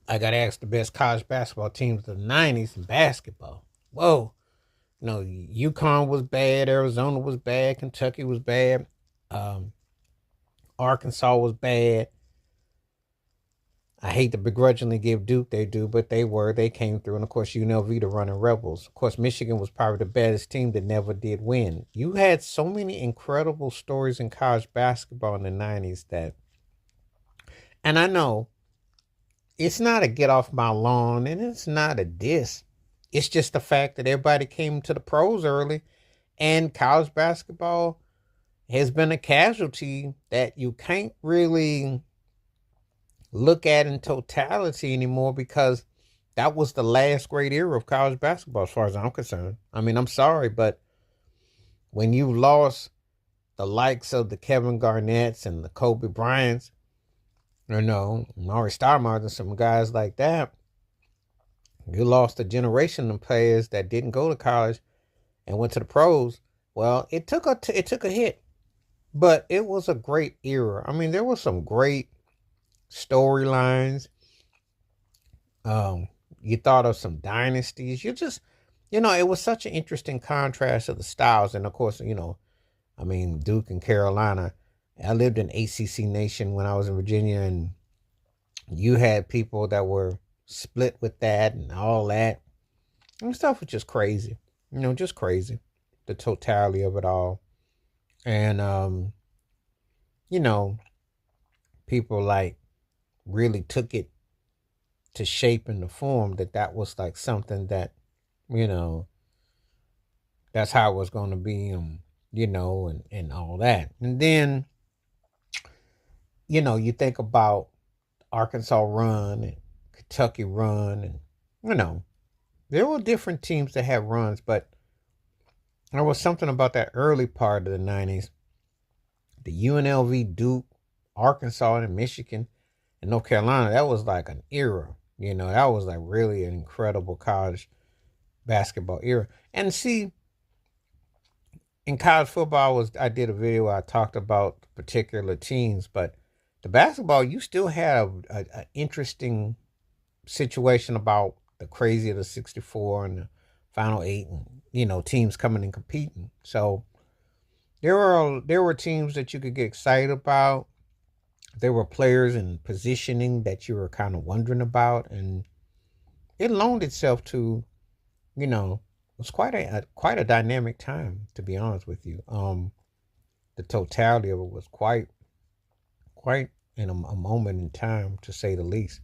I got asked the best college basketball teams of the '90s in basketball. Whoa, UConn was bad, Arizona was bad, Kentucky was bad, um, Arkansas was bad. I hate to begrudgingly give Duke they do, but they came through, and of course UNLV the running Rebels. Of course, Michigan was probably the baddest team that never did win. You had so many incredible stories in college basketball in the '90s that, and I know it's not a get off my lawn, and it's not a diss. It's just the fact that everybody came to the pros early, and college basketball has been a casualty that you can't really look at in totality anymore because that was the last great era of college basketball, as far as I'm concerned. I mean, I'm sorry, but when you lost the likes of the Kevin Garnett's and the Kobe Bryant's, Maury Stoudemire and some guys like that, you lost a generation of players that didn't go to college and went to the pros. Well, it took a hit, but it was a great era. I mean, there were some great storylines. Um, you thought of some dynasties. It was such an interesting contrast of the styles, and of course, I mean, Duke and Carolina. I lived in ACC Nation when I was in Virginia, and you had people that were split with that and all that. And stuff was just crazy. Just crazy. The totality of it all. And you know, people like really took it to shape in the form that was like something that, you know, that's how it was going to be, and all that. And then, you think about Arkansas run and Kentucky run, and, you know, there were different teams that had runs, but there was something about that early part of the '90s, the UNLV, Duke, Arkansas, and Michigan, and North Carolina. That was like an era. That was like really an incredible college basketball era. And see, in college football, I did a video where I talked about particular teams, but the basketball, you still have a interesting situation about the crazy of the '64 and the Final Eight, and teams coming and competing. So there were teams that you could get excited about. There were players and positioning that you were kind of wondering about, and it loaned itself to, it was quite a dynamic time, to be honest with you. The totality of it was quite in a moment in time, to say the least.